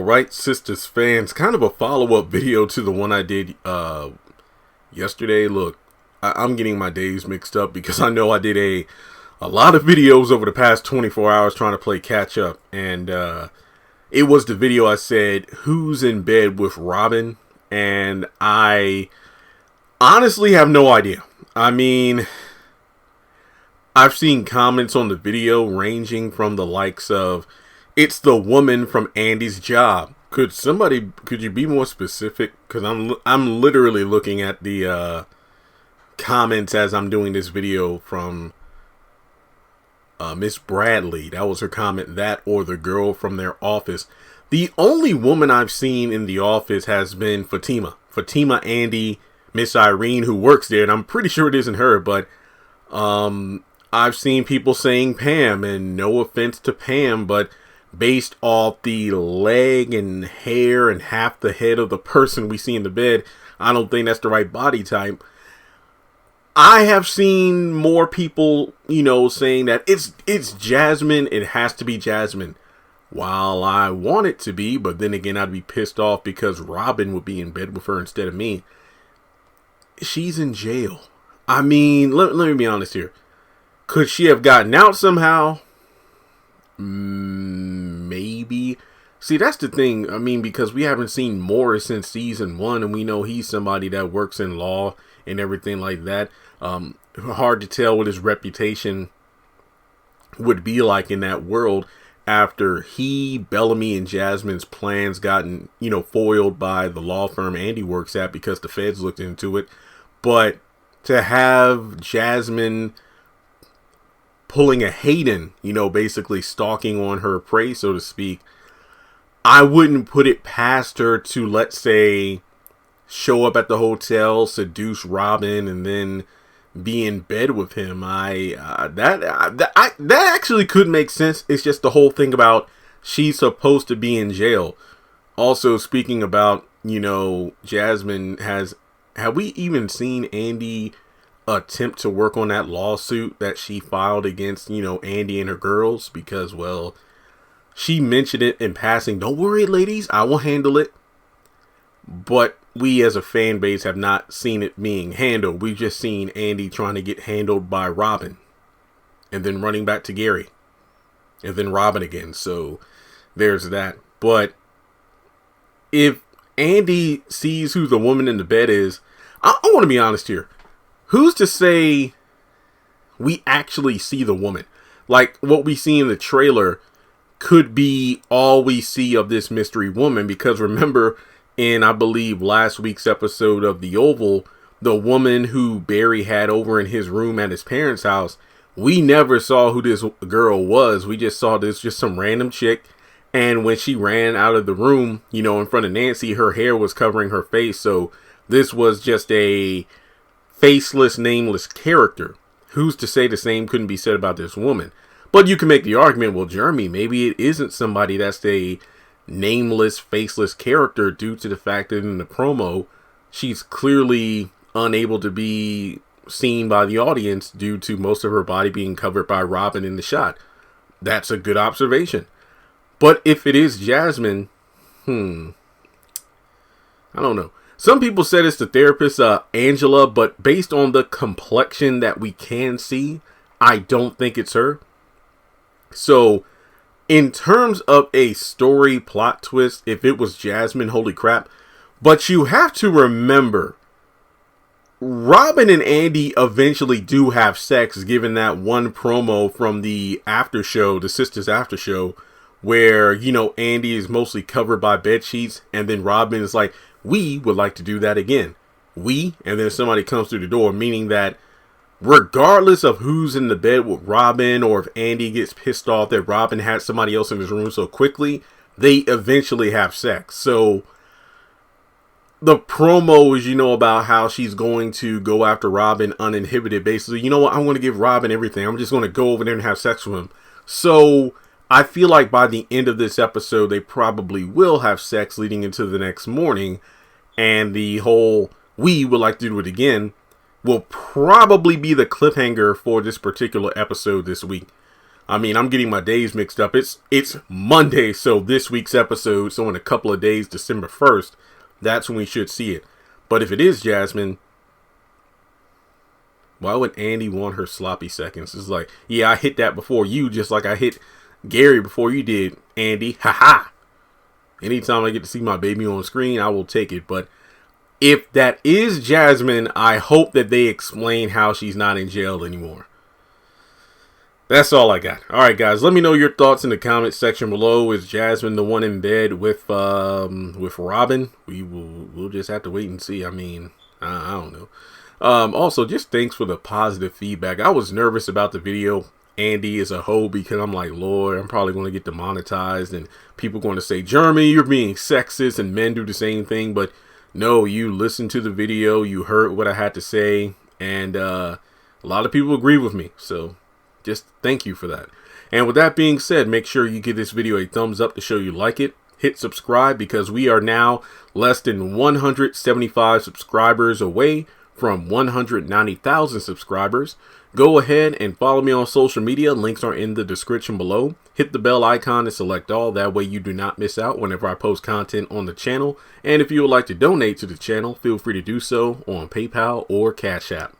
Alright, Sistas fans, kind of a follow-up video to the one I did yesterday. Look, I'm getting my days mixed up because I know I did a lot of videos over the past 24 hours trying to play catch up. And it was the video I said, who's in bed with Robin? And I honestly have no idea. I mean, I've seen comments on the video ranging from the likes of, it's the woman from Andy's Job. Could you be more specific? Because I'm literally looking at the comments as I'm doing this video from Miss Bradley. That was her comment. That or the girl from their office. The only woman I've seen in the office has been Fatima, Andy, Miss Irene, who works there, and I'm pretty sure it isn't her. But I've seen people saying Pam, and no offense to Pam, but based off the leg and hair and half the head of the person we see in the bed, I don't think that's the right body type. I have seen more people, saying that it's Jasmine. It has to be Jasmine. While I want it to be, but then again, I'd be pissed off because Robin would be in bed with her instead of me. She's in jail. I mean, let me be honest here. Could she have gotten out somehow? Maybe. See, that's the thing. I mean, because we haven't seen Morris since season 1, and we know he's somebody that works in law and everything like that. Hard to tell what his reputation would be like in that world after he, Bellamy, and Jasmine's plans gotten, foiled by the law firm Andy works at because the feds looked into it. But to have Jasmine pulling a Hayden, basically stalking on her prey, so to speak, I wouldn't put it past her to, let's say, show up at the hotel, seduce Robin, and then be in bed with him. That actually could make sense. It's just the whole thing about she's supposed to be in jail. Also, speaking about, Jasmine, have we even seen Andy attempt to work on that lawsuit that she filed against, Andy and her girls? Because, well, she mentioned it in passing. Don't worry, ladies, I will handle it. But we as a fan base have not seen it being handled. We've just seen Andy trying to get handled by Robin, and then running back to Gary, and then Robin again. So there's that. But if Andy sees who the woman in the bed is, I want to be honest here. Who's to say we actually see the woman? Like, what we see in the trailer could be all we see of this mystery woman. Because remember, in, I believe, last week's episode of The Oval, the woman who Barry had over in his room at his parents' house, we never saw who this girl was. We just saw this just some random chick. And when she ran out of the room, in front of Nancy, her hair was covering her face. So this was just a faceless, nameless character. Who's to say the same couldn't be said about this woman? But you can make the argument, well, Jeremy, maybe it isn't somebody that's a nameless, faceless character due to the fact that in the promo, she's clearly unable to be seen by the audience due to most of her body being covered by Robin in the shot. That's a good observation. But if it is Jasmine, I don't know. Some people said it's the therapist, Angela, but based on the complexion that we can see, I don't think it's her. So, in terms of a story plot twist, if it was Jasmine, holy crap. But you have to remember, Robin and Andy eventually do have sex, given that one promo from the after show, the Sistas after show, where, Andy is mostly covered by bed sheets, and then Robin is like, we would like to do that again. We, and then somebody comes through the door, meaning that regardless of who's in the bed with Robin, or if Andy gets pissed off that Robin had somebody else in his room so quickly, they eventually have sex. So the promo is, about how she's going to go after Robin uninhibited. Basically, you know what? I'm going to give Robin everything. I'm just going to go over there and have sex with him. So I feel like by the end of this episode, they probably will have sex leading into the next morning. And the whole, we would like to do it again, will probably be the cliffhanger for this particular episode this week. I mean, I'm getting my days mixed up. It's Monday, so this week's episode, so in a couple of days, December 1st, that's when we should see it. But if it is Jasmine, why would Andy want her sloppy seconds? It's like, yeah, I hit that before you, just like I hit Gary before you did, Andy. Haha. Anytime I get to see my baby on screen, I will take it. But if that is Jasmine, I hope that they explain how she's not in jail anymore. That's all I got. All right, guys, let me know your thoughts in the comment section below. Is Jasmine the one in bed with Robin? We'll just have to wait and see. I mean, I don't know. Also, just thanks for the positive feedback. I was nervous about the video, Andy is a hoe, because I'm like, Lord, I'm probably going to get demonetized and people going to say, Jeremy, you're being sexist and men do the same thing. But no, you listened to the video, you heard what I had to say, and a lot of people agree with me. So just thank you for that. And with that being said, make sure you give this video a thumbs up to show you like it. Hit subscribe, because we are now less than 175 subscribers away from 190,000 subscribers. Go ahead and follow me on social media. Links are in the description below. Hit the bell icon and select all. That way you do not miss out whenever I post content on the channel. And if you would like to donate to the channel, feel free to do so on PayPal or Cash App.